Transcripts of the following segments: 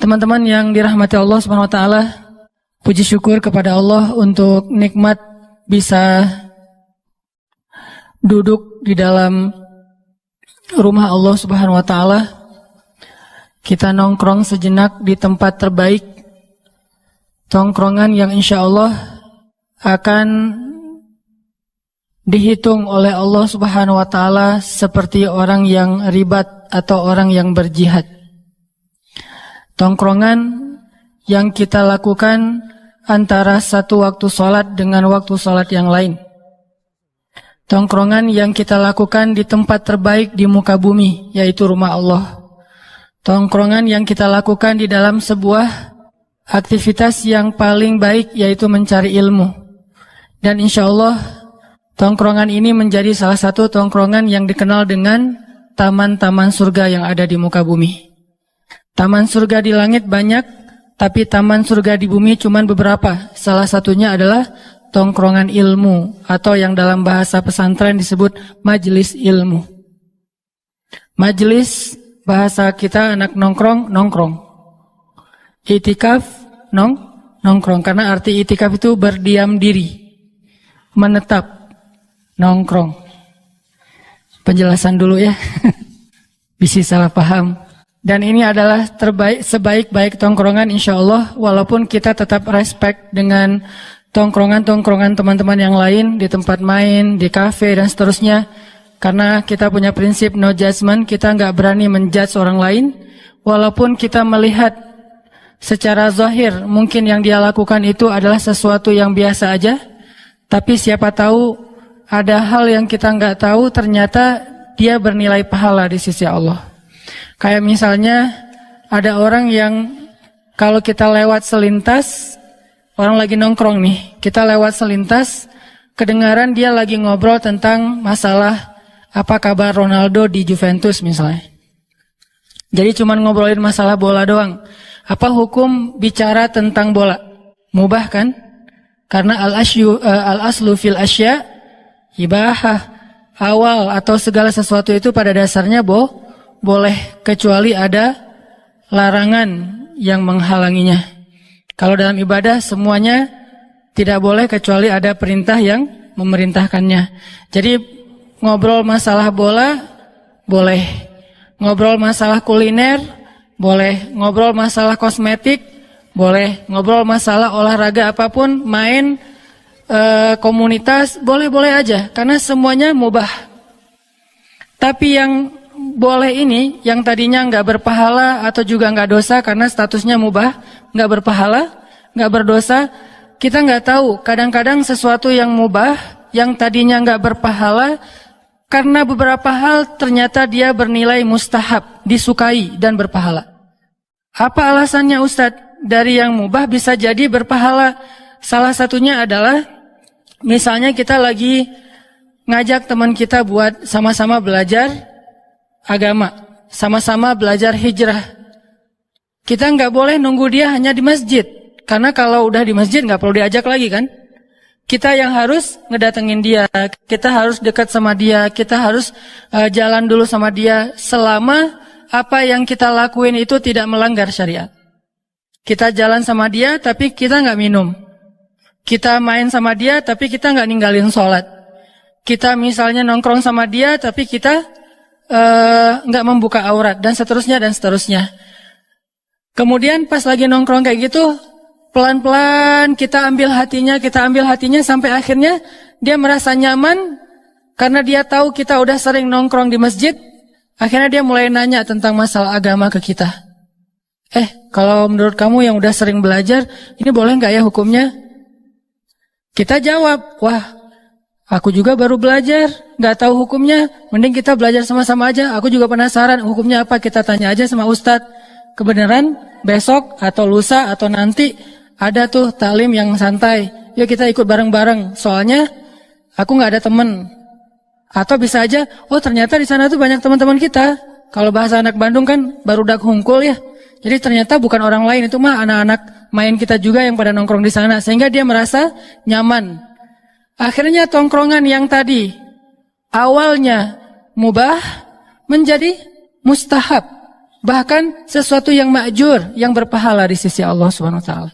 Teman-teman yang dirahmati Allah Subhanahu wa taala, puji syukur kepada Allah untuk nikmat bisa duduk di dalam rumah Allah Subhanahu wa taala. Kita nongkrong sejenak di tempat terbaik, tongkrongan yang insya Allah akan dihitung oleh Allah Subhanahu wa taala seperti orang yang ribat atau orang yang berjihad. Tongkrongan yang kita lakukan antara satu waktu sholat dengan waktu sholat yang lain. Tongkrongan yang kita lakukan di tempat terbaik di muka bumi, yaitu rumah Allah. Tongkrongan yang kita lakukan di dalam sebuah aktivitas yang paling baik, yaitu mencari ilmu. Dan insya Allah tongkrongan ini menjadi salah satu tongkrongan yang dikenal dengan taman-taman surga yang ada di muka bumi. Taman surga di langit banyak, tapi taman surga di bumi cuma beberapa. Salah satunya adalah tongkrongan ilmu, atau yang dalam bahasa pesantren disebut majelis ilmu. Majelis, bahasa kita anak nongkrong, nongkrong. Itikaf, nongkrong. Karena arti itikaf itu berdiam diri, menetap, nongkrong. Penjelasan dulu ya, bisa salah paham. Dan ini adalah sebaik-baik tongkrongan insya Allah, walaupun kita tetap respect dengan tongkrongan-tongkrongan teman-teman yang lain, di tempat main, di kafe dan seterusnya. Karena kita punya prinsip no judgment, kita nggak berani menjudge orang lain, walaupun kita melihat secara zahir mungkin yang dia lakukan itu adalah sesuatu yang biasa aja, tapi siapa tahu ada hal yang kita nggak tahu, ternyata dia bernilai pahala di sisi Allah. Kayak misalnya ada orang yang kalau kita lewat selintas, orang lagi nongkrong nih, kita lewat selintas, kedengaran dia lagi ngobrol tentang masalah apa kabar Ronaldo di Juventus misalnya. Jadi cuma ngobrolin masalah bola doang. Apa hukum bicara tentang bola? Mubah kan? Karena al-aslu fil asya ibahah. Awal atau segala sesuatu itu pada dasarnya boleh, kecuali ada larangan yang menghalanginya. Kalau dalam ibadah semuanya tidak boleh kecuali ada perintah yang memerintahkannya. Jadi ngobrol masalah bola boleh, ngobrol masalah kuliner boleh, ngobrol masalah kosmetik boleh, ngobrol masalah olahraga apapun, main komunitas boleh-boleh aja, karena semuanya mubah. Tapi yang boleh ini, yang tadinya nggak berpahala atau juga nggak dosa karena statusnya mubah, nggak berpahala, nggak berdosa, kita nggak tahu. Kadang-kadang sesuatu yang mubah, yang tadinya nggak berpahala, karena beberapa hal ternyata dia bernilai mustahab, disukai dan berpahala. Apa alasannya Ustadz? Dari yang mubah bisa jadi berpahala. Salah satunya adalah, misalnya kita lagi ngajak teman kita buat sama-sama belajar agama, sama-sama belajar hijrah. Kita nggak boleh nunggu dia hanya di masjid, karena kalau udah di masjid nggak perlu diajak lagi kan. Kita yang harus ngedatengin dia, kita harus dekat sama dia, kita harus jalan dulu sama dia, selama apa yang kita lakuin itu tidak melanggar syariat. Kita jalan sama dia tapi kita nggak minum, kita main sama dia tapi kita nggak ninggalin sholat, kita misalnya nongkrong sama dia tapi kita nggak membuka aurat, dan seterusnya dan seterusnya. Kemudian pas lagi nongkrong kayak gitu, pelan-pelan kita ambil hatinya sampai akhirnya dia merasa nyaman karena dia tahu kita udah sering nongkrong di masjid. Akhirnya dia mulai nanya tentang masalah agama ke kita. Kalau menurut kamu yang udah sering belajar, ini boleh nggak ya hukumnya? Kita jawab, wah, aku juga baru belajar, nggak tahu hukumnya. Mending kita belajar sama-sama aja. Aku juga penasaran hukumnya apa. Kita tanya aja sama Ustadz. Kebenaran besok atau lusa atau nanti ada tuh taklim yang santai. Yuk kita ikut bareng-bareng. Soalnya aku nggak ada temen. Atau bisa aja, oh ternyata di sana tuh banyak teman-teman kita. Kalau bahasa anak Bandung kan barudak hungkul ya. Jadi ternyata bukan orang lain, itu mah anak-anak main kita juga yang pada nongkrong di sana. Sehingga dia merasa nyaman. Akhirnya tongkrongan yang tadi awalnya mubah menjadi mustahab, bahkan sesuatu yang ma'jur, yang berpahala di sisi Allah Subhanahu wa taala.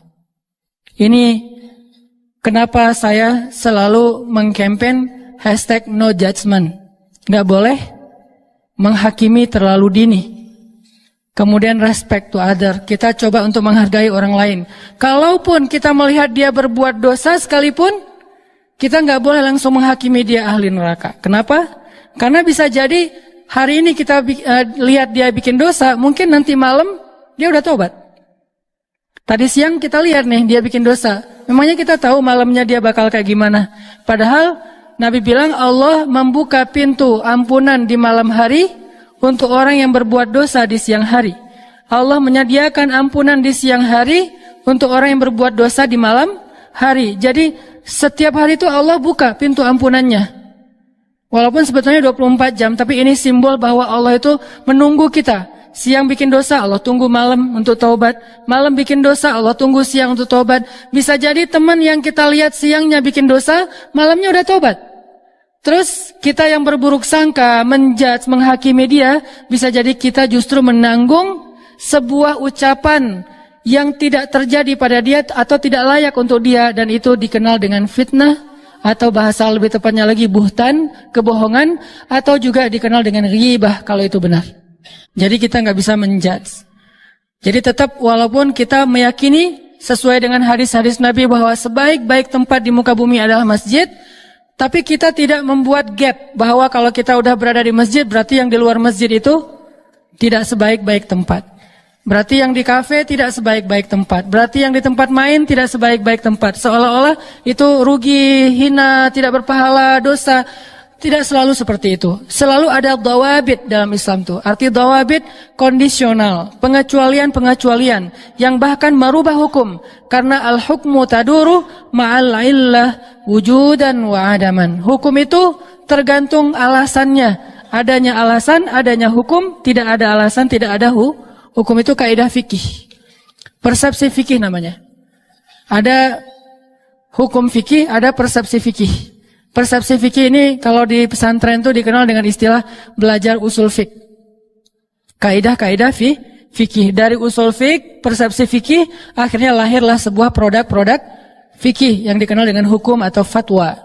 Ini kenapa saya selalu mengkampen #NoJudgment. Nggak boleh menghakimi terlalu dini. Kemudian respect to other. Kita coba untuk menghargai orang lain. Kalaupun kita melihat dia berbuat dosa sekalipun, kita nggak boleh langsung menghakimi dia ahli neraka. Kenapa? Karena bisa jadi hari ini kita lihat dia bikin dosa, mungkin nanti malam dia udah tobat. Tadi siang kita lihat nih dia bikin dosa. Memangnya kita tahu malamnya dia bakal kayak gimana? Padahal Nabi bilang Allah membuka pintu ampunan di malam hari untuk orang yang berbuat dosa di siang hari. Allah menyediakan ampunan di siang hari untuk orang yang berbuat dosa di malam hari. Jadi setiap hari itu Allah buka pintu ampunannya. Walaupun sebetulnya 24 jam, tapi ini simbol bahwa Allah itu menunggu kita. Siang bikin dosa, Allah tunggu malam untuk taubat. Malam bikin dosa, Allah tunggu siang untuk taubat. Bisa jadi teman yang kita lihat siangnya bikin dosa, malamnya udah taubat. Terus kita yang berburuk sangka, menjudge, menghakimi dia, bisa jadi kita justru menanggung sebuah ucapan yang tidak terjadi pada dia atau tidak layak untuk dia, dan itu dikenal dengan fitnah, atau bahasa lebih tepatnya lagi buhtan, kebohongan, atau juga dikenal dengan ghibah kalau itu benar. Jadi kita nggak bisa menjudge. Jadi tetap walaupun kita meyakini sesuai dengan hadis-hadis Nabi bahwa sebaik-baik tempat di muka bumi adalah masjid, tapi kita tidak membuat gap bahwa kalau kita udah berada di masjid berarti yang di luar masjid itu tidak sebaik-baik tempat. Berarti yang di kafe tidak sebaik-baik tempat. Berarti yang di tempat main tidak sebaik-baik tempat. Seolah-olah itu rugi, hina, tidak berpahala, dosa. Tidak selalu seperti itu. Selalu ada dawabit dalam Islam itu. Arti dawabit kondisional, pengecualian-pengecualian yang bahkan merubah hukum. Karena al-hukmu taduru ma'al illah wujudan wa adaman. Hukum itu tergantung alasannya. Adanya alasan, adanya hukum. Tidak ada alasan, tidak ada hukum. Itu kaidah fikih. Persepsi fikih namanya. Ada hukum fikih, ada persepsi fikih. Persepsi fikih ini kalau di pesantren itu dikenal dengan istilah belajar usul fik. Kaidah-kaidah fikih. Dari usul fik, persepsi fikih, akhirnya lahirlah sebuah produk-produk fikih yang dikenal dengan hukum atau fatwa.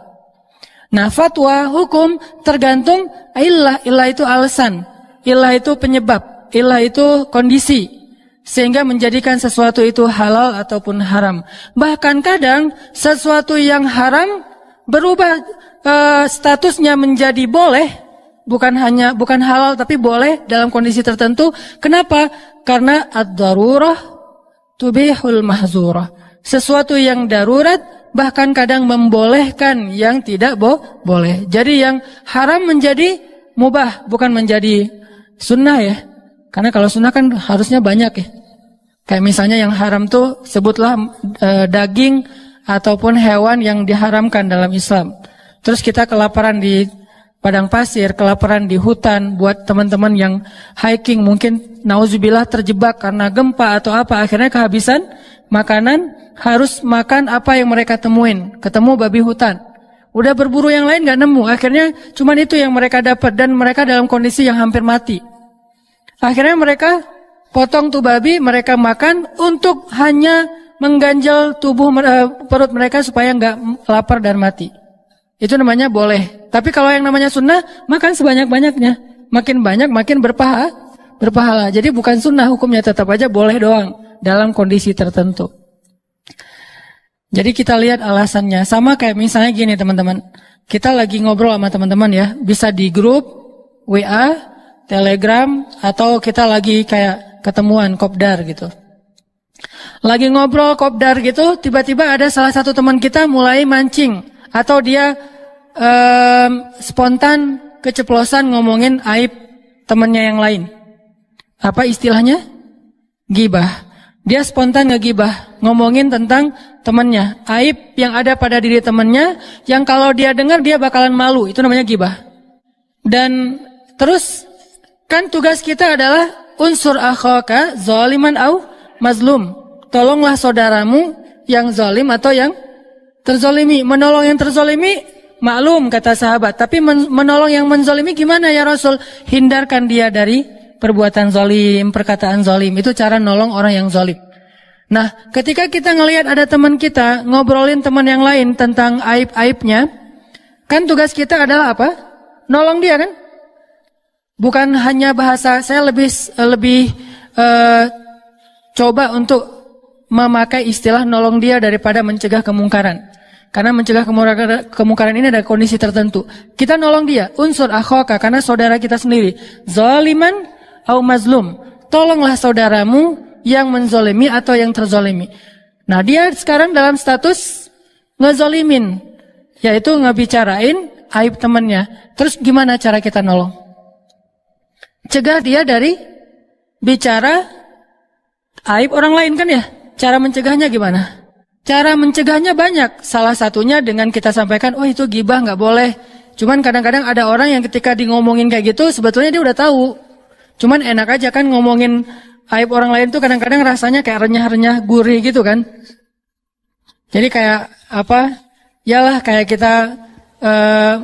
Nah, fatwa, hukum tergantung illah. Illah itu alasan. Illah itu penyebab. Illah itu kondisi. Sehingga menjadikan sesuatu itu halal ataupun haram. Bahkan kadang sesuatu yang haram berubah statusnya menjadi boleh, bukan halal tapi boleh dalam kondisi tertentu. Kenapa? Karena ad-darurah tubihul mahzurah. Sesuatu yang darurat bahkan kadang membolehkan yang tidak boleh. Jadi yang haram menjadi mubah, bukan menjadi sunnah ya. Karena kalau sunnah kan harusnya banyak ya. Kayak misalnya yang haram tuh sebutlah daging ataupun hewan yang diharamkan dalam Islam. Terus kita kelaparan di padang pasir, kelaparan di hutan, buat teman-teman yang hiking mungkin nauzubillah terjebak karena gempa atau apa, akhirnya kehabisan makanan, harus makan apa yang mereka temuin. Ketemu babi hutan. Udah berburu yang lain gak nemu, akhirnya cuman itu yang mereka dapat dan mereka dalam kondisi yang hampir mati. Akhirnya mereka potong tuh babi, mereka makan untuk hanya mengganjal tubuh perut mereka supaya nggak lapar dan mati. Itu namanya boleh. Tapi kalau yang namanya sunnah, makan sebanyak-banyaknya. Makin banyak, makin berpahala. Jadi bukan sunnah hukumnya, tetap aja boleh doang dalam kondisi tertentu. Jadi kita lihat alasannya. Sama kayak misalnya gini teman-teman. Kita lagi ngobrol sama teman-teman ya. Bisa di grup, WA, Telegram, atau kita lagi kayak ketemuan, kopdar gitu. Lagi ngobrol kopdar gitu, tiba-tiba ada salah satu teman kita mulai mancing atau dia spontan keceplosan ngomongin aib temannya yang lain. Apa istilahnya? Gibah. Dia spontan ngegibah, ngomongin tentang temannya, aib yang ada pada diri temannya yang kalau dia dengar dia bakalan malu. Itu namanya gibah. Dan terus kan tugas kita adalah unsur akhaka zaliman au mazlum. Tolonglah saudaramu yang zalim atau yang terzalimi. Menolong yang terzalimi maklum kata sahabat. Tapi menolong yang menzalimi gimana ya Rasul? Hindarkan dia dari perbuatan zalim, perkataan zalim. Itu cara nolong orang yang zalim. Nah, ketika kita ngelihat ada teman kita ngobrolin teman yang lain tentang aib-aibnya, kan tugas kita adalah apa? Nolong dia kan? Bukan hanya bahasa, saya lebih coba untuk memakai istilah nolong dia daripada mencegah kemungkaran. Karena mencegah kemungkaran ini ada kondisi tertentu. Kita nolong dia, unsur akhaka, karena saudara kita sendiri. Zaliman au mazlum. Tolonglah saudaramu yang menzolimi atau yang terzolimi. Nah, dia sekarang dalam status ngezolimin, yaitu ngebicarain aib temannya. Terus gimana cara kita nolong? Cegah dia dari bicara aib orang lain kan ya? Cara mencegahnya gimana? Cara mencegahnya banyak. Salah satunya dengan kita sampaikan, oh itu gibah nggak boleh. Cuman kadang-kadang ada orang yang ketika di ngomongin kayak gitu, sebetulnya dia udah tahu. Cuman enak aja kan ngomongin aib orang lain tuh kadang-kadang rasanya kayak renyah-renyah gurih gitu kan. Jadi kayak apa? Yalah kayak kita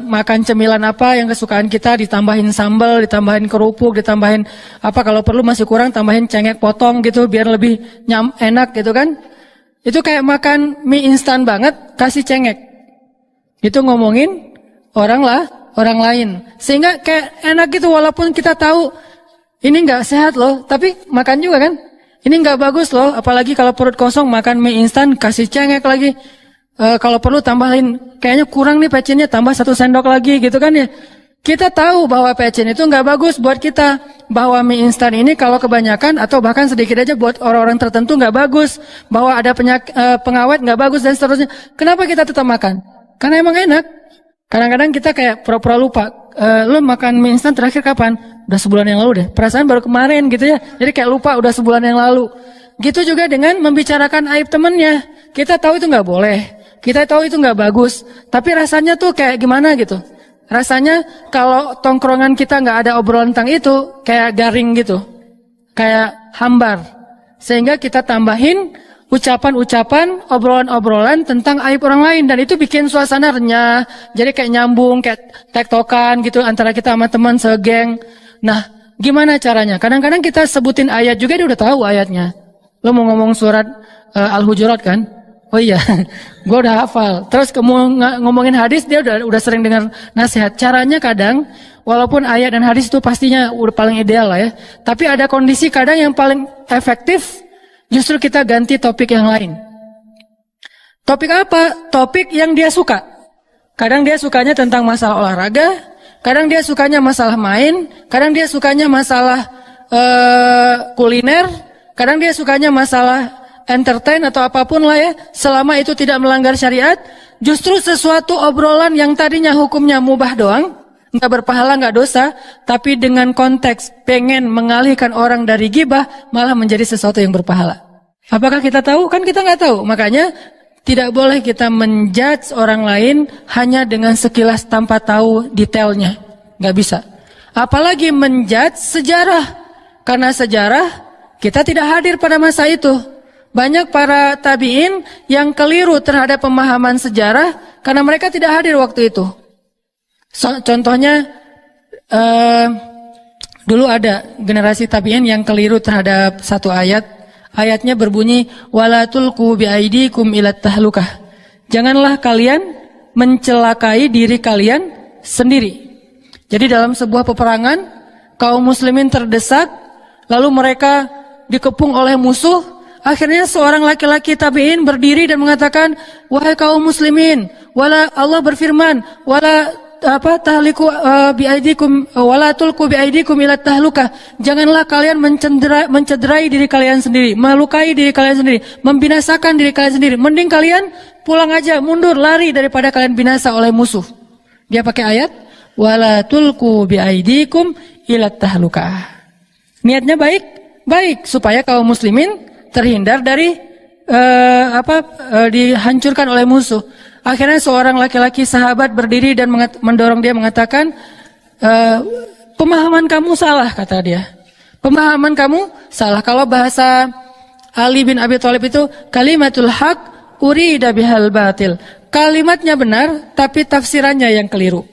makan cemilan apa yang kesukaan kita, ditambahin sambal, ditambahin kerupuk, ditambahin apa, kalau perlu masih kurang tambahin cengek potong gitu biar lebih enak gitu kan. Itu kayak makan mie instan banget kasih cengek. Itu ngomongin orang lain. Sehingga kayak enak gitu walaupun kita tahu ini nggak sehat loh, tapi makan juga kan. Ini nggak bagus loh, apalagi kalau perut kosong makan mie instan kasih cengek lagi. Kalau perlu tambahin, kayaknya kurang nih pecinnya, tambah 1 sendok lagi gitu kan ya. Kita tahu bahwa pecin itu nggak bagus buat kita, bahwa mie instan ini kalau kebanyakan atau bahkan sedikit aja buat orang-orang tertentu nggak bagus, bahwa ada pengawet nggak bagus dan seterusnya. Kenapa kita tetap makan? Karena emang enak. Kadang-kadang kita kayak pura-pura lupa. Lo makan mie instan terakhir kapan? Udah sebulan yang lalu deh. Perasaan baru kemarin gitu ya. Jadi kayak lupa udah sebulan yang lalu. Gitu juga dengan membicarakan aib temennya. Kita tahu itu nggak boleh. Kita tahu itu nggak bagus. Tapi rasanya tuh kayak gimana gitu. Rasanya kalau tongkrongan kita nggak ada obrolan tentang itu, kayak garing gitu. Kayak hambar. Sehingga kita tambahin ucapan-ucapan, obrolan-obrolan tentang aib orang lain. Dan itu bikin suasana renyah. Jadi kayak nyambung, kayak tektokan gitu antara kita sama teman segeng. Nah, gimana caranya? Kadang-kadang kita sebutin ayat juga, dia udah tahu ayatnya. Lo mau ngomong surat Al-Hujurat kan? Oh iya, gue udah hafal. Terus ngomongin hadis, dia udah sering dengar nasihat. Caranya kadang, walaupun ayat dan hadis itu pastinya udah paling ideal lah ya. Tapi ada kondisi kadang yang paling efektif, justru kita ganti topik yang lain. Topik apa? Topik yang dia suka. Kadang dia sukanya tentang masalah olahraga, kadang dia sukanya masalah main, kadang dia sukanya masalah kuliner, kadang dia sukanya masalah entertain atau apapun lah ya. Selama itu tidak melanggar syariat, justru sesuatu obrolan yang tadinya hukumnya mubah doang, nggak berpahala, nggak dosa, tapi dengan konteks pengen mengalihkan orang dari gibah, malah menjadi sesuatu yang berpahala. Apakah kita tahu? Kan kita nggak tahu. Makanya tidak boleh kita menjudge orang lain hanya dengan sekilas tanpa tahu detailnya. Nggak bisa. Apalagi menjudge sejarah. Karena sejarah kita tidak hadir pada masa itu. Banyak para tabi'in yang keliru terhadap pemahaman sejarah karena mereka tidak hadir waktu itu. Contohnya, dulu ada generasi tabi'in yang keliru terhadap satu ayat. Ayatnya berbunyi, wala tulqu biaidikum ilat tahlukah. Janganlah kalian mencelakai diri kalian sendiri. Jadi dalam sebuah peperangan, kaum muslimin terdesak, lalu mereka dikepung oleh musuh. Akhirnya seorang laki-laki tabi'in berdiri dan mengatakan, wahai kaum muslimin, Allah berfirman, tahliku biaidikum wala tulqu biaidikum ila tahlukah. Janganlah kalian mencederai diri kalian sendiri, melukai diri kalian sendiri, membinasakan diri kalian sendiri. Mending kalian pulang aja, mundur, lari daripada kalian binasa oleh musuh. Dia pakai ayat wala tulqu biaidikum ila tahlukah. Niatnya baik supaya kaum muslimin terhindar dari dihancurkan oleh musuh. Akhirnya seorang laki-laki sahabat berdiri dan mendorong dia, mengatakan, pemahaman kamu salah, kata dia. Pemahaman kamu salah. Kalau bahasa Ali bin Abi Thalib itu kalimatul haq urida bihal batil. Kalimatnya benar, tapi tafsirannya yang keliru.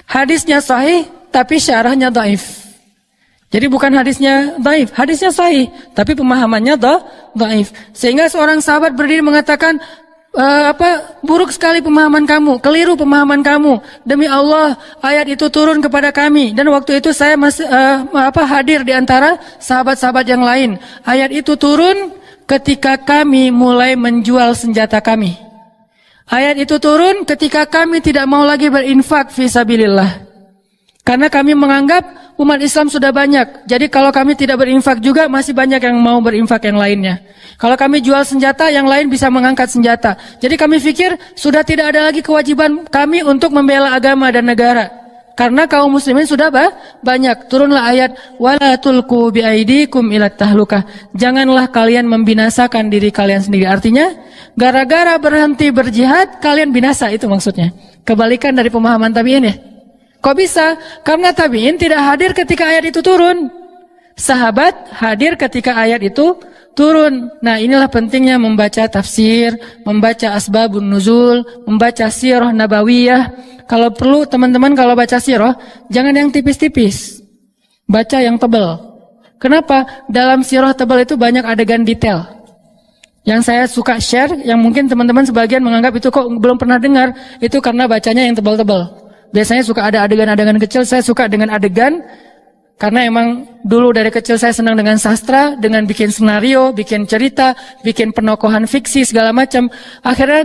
Hadisnya sahih, tapi syarahnya dhaif. Jadi bukan hadisnya dhaif, hadisnya sahih, tapi pemahamannya dhaif. Sehingga seorang sahabat berdiri mengatakan, buruk sekali pemahaman kamu, keliru pemahaman kamu. Demi Allah, ayat itu turun kepada kami, dan waktu itu saya masih hadir di antara sahabat-sahabat yang lain. Ayat itu turun ketika kami mulai menjual senjata kami. Ayat itu turun ketika kami tidak mau lagi berinfak fisabilillah. Karena kami menganggap umat Islam sudah banyak. Jadi kalau kami tidak berinfak juga, masih banyak yang mau berinfak yang lainnya. Kalau kami jual senjata, yang lain bisa mengangkat senjata. Jadi kami pikir sudah tidak ada lagi kewajiban kami untuk membela agama dan negara. Karena kaum muslimin sudah banyak. Turunlah ayat, wala tulqu biaidikum ilat tahlukah. Janganlah kalian membinasakan diri kalian sendiri. Artinya, gara-gara berhenti berjihad, kalian binasa. Itu maksudnya. Kebalikan dari pemahaman tabi'in ya. Kok bisa? Karena tabi'in tidak hadir ketika ayat itu turun. Sahabat hadir ketika ayat itu turun. Nah, inilah pentingnya membaca tafsir, membaca asbabun nuzul, membaca sirah nabawiyah. Kalau perlu teman-teman kalau baca sirah, jangan yang tipis-tipis. Baca yang tebal. Kenapa? Dalam sirah tebal itu banyak adegan detail. Yang saya suka share, yang mungkin teman-teman sebagian menganggap itu kok belum pernah dengar, itu karena bacanya yang tebal-tebal. Biasanya suka ada adegan-adegan kecil, saya suka dengan adegan, karena emang dulu dari kecil saya senang dengan sastra, dengan bikin skenario, bikin cerita, bikin penokohan fiksi, segala macam. Akhirnya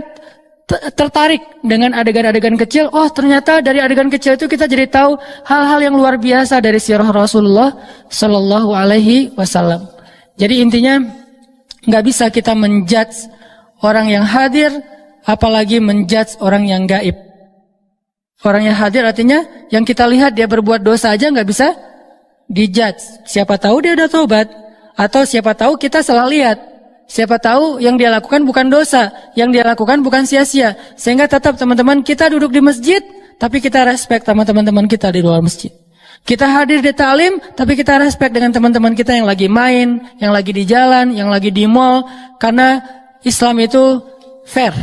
tertarik dengan adegan-adegan kecil, oh ternyata dari adegan kecil itu kita jadi tahu hal-hal yang luar biasa dari sirah Rasulullah Sallallahu Alaihi Wasallam. Jadi intinya, nggak bisa kita menjudge orang yang hadir, apalagi menjudge orang yang gaib. Orang yang hadir artinya yang kita lihat dia berbuat dosa aja nggak bisa dijudge. Siapa tahu dia udah tobat, atau siapa tahu kita salah lihat. Siapa tahu yang dia lakukan bukan dosa, yang dia lakukan bukan sia-sia. Sehingga tetap teman-teman kita duduk di masjid, tapi kita respect sama teman-teman kita di luar masjid. Kita hadir di ta'lim, tapi kita respect dengan teman-teman kita yang lagi main, yang lagi di jalan, yang lagi di mall. Karena Islam itu fair.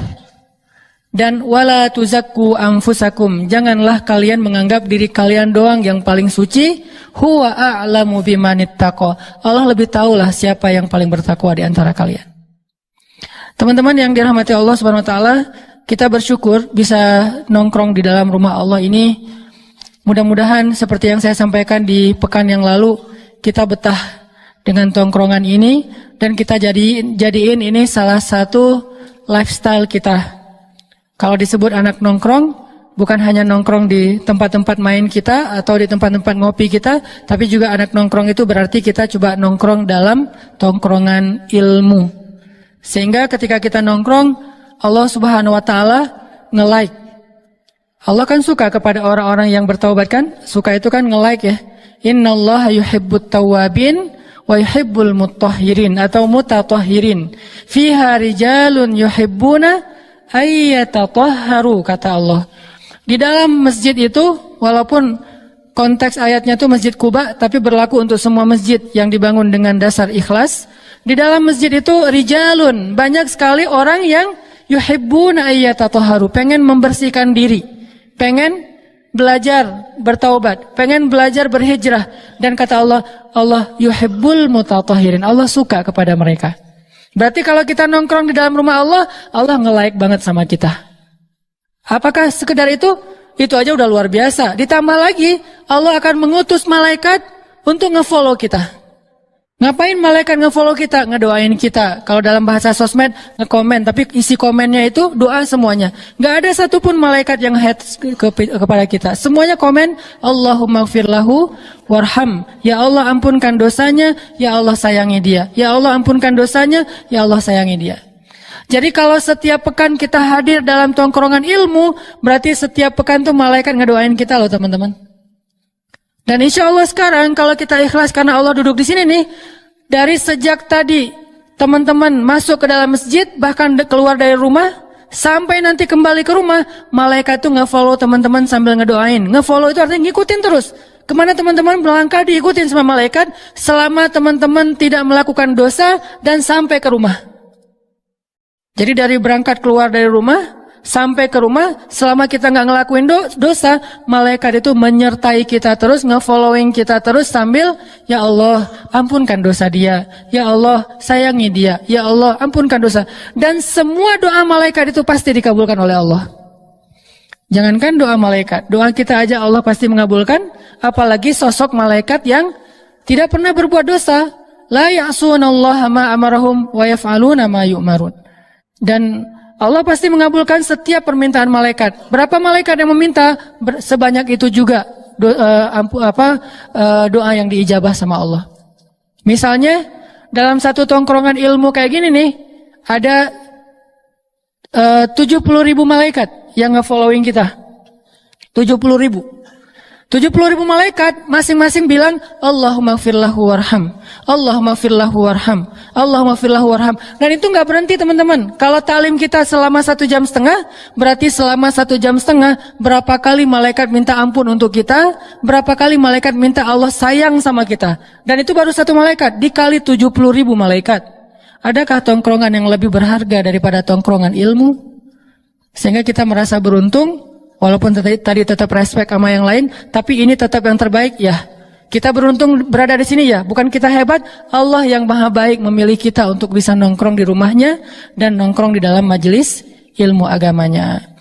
Dan wala tuzakku anfusakum, janganlah kalian menganggap diri kalian doang yang paling suci. Huwa a'lamu bimanittaqa, Allah lebih tahulah siapa yang paling bertakwa di antara kalian. Teman-teman yang dirahmati Allah Subhanahu wa taala, kita bersyukur bisa nongkrong di dalam rumah Allah ini. Mudah-mudahan seperti yang saya sampaikan di pekan yang lalu, kita betah dengan tongkrongan ini dan kita jadiin ini salah satu lifestyle kita. Kalau disebut anak nongkrong, bukan hanya nongkrong di tempat-tempat main kita atau di tempat-tempat ngopi kita, tapi juga anak nongkrong itu berarti kita coba nongkrong dalam tongkrongan ilmu. Sehingga ketika kita nongkrong, Allah Subhanahu wa taala nge-like. Allah kan suka kepada orang-orang yang bertaubat kan? Suka itu kan nge-like ya. Innallaha yuhibbut tawwabin wa yuhibbul mutahhirin atau mutatahhirin. Fiha rijalun yuhibbuna ayyatatahharu, kata Allah. Di dalam masjid itu, walaupun konteks ayatnya itu Masjid Quba, tapi berlaku untuk semua masjid yang dibangun dengan dasar ikhlas. Di dalam masjid itu rijalun, banyak sekali orang yang yuhibbuna ayyatatahharu, pengen membersihkan diri, pengen belajar bertaubat, pengen belajar berhijrah. Dan kata Allah, Allah yuhibbul mutatahhirin, Allah suka kepada mereka. Berarti kalau kita nongkrong di dalam rumah Allah, Allah nge-like banget sama kita. Apakah sekedar itu? Itu aja udah luar biasa. Ditambah lagi, Allah akan mengutus malaikat untuk nge-follow kita. Ngapain malaikat nge-follow kita? Ngedoain kita. Kalau dalam bahasa sosmed, nge-komen. Tapi isi komennya itu doa semuanya. Gak ada satupun malaikat yang hate kepada kita. Semuanya komen, Allahumma gfirlahu warham. Ya Allah ampunkan dosanya, ya Allah sayangi dia. Ya Allah ampunkan dosanya, ya Allah sayangi dia. Jadi kalau setiap pekan kita hadir dalam tongkrongan ilmu, berarti setiap pekan tuh malaikat ngedoain kita loh teman-teman. Dan insya Allah sekarang kalau kita ikhlas karena Allah duduk di sini nih, dari sejak tadi teman-teman masuk ke dalam masjid, bahkan keluar dari rumah, sampai nanti kembali ke rumah, malaikat tuh nge-follow teman-teman sambil ngedoain. Nge-follow itu artinya ngikutin terus. Kemana teman-teman melangkah diikutin sama malaikat, selama teman-teman tidak melakukan dosa dan sampai ke rumah. Jadi dari berangkat keluar dari rumah, sampai ke rumah, selama kita nggak ngelakuin dosa, malaikat itu menyertai kita terus, nge-following kita terus sambil, ya Allah, ampunkan dosa dia. Ya Allah, sayangi dia. Ya Allah, ampunkan dosa. Dan semua doa malaikat itu pasti dikabulkan oleh Allah. Jangankan doa malaikat, doa kita aja Allah pasti mengabulkan, apalagi sosok malaikat yang tidak pernah berbuat dosa. La ya'sunallaha ma amarahum wa yaf'aluna ma yu'marun. Dan Allah pasti mengabulkan setiap permintaan malaikat. Berapa malaikat yang meminta, sebanyak itu juga doa yang diijabah sama Allah. Misalnya dalam satu tongkrongan ilmu kayak gini nih, ada 70.000 malaikat yang nge-following kita. 70.000 malaikat masing-masing bilang Allahumma firlahu warham, Allahumma firlahu warham, Allahumma firlahu warham. Dan itu nggak berhenti teman-teman. Kalau talim kita selama 1,5 jam, berarti selama 1,5 jam berapa kali malaikat minta ampun untuk kita, berapa kali malaikat minta Allah sayang sama kita. Dan itu baru satu malaikat dikali 70.000 malaikat. Adakah tongkrongan yang lebih berharga daripada tongkrongan ilmu? Sehingga kita merasa beruntung. Walaupun tadi tetap respect sama yang lain, tapi ini tetap yang terbaik ya. Kita beruntung berada di sini ya. Bukan kita hebat, Allah yang maha baik memilih kita untuk bisa nongkrong di rumahnya dan nongkrong di dalam majelis ilmu agamanya.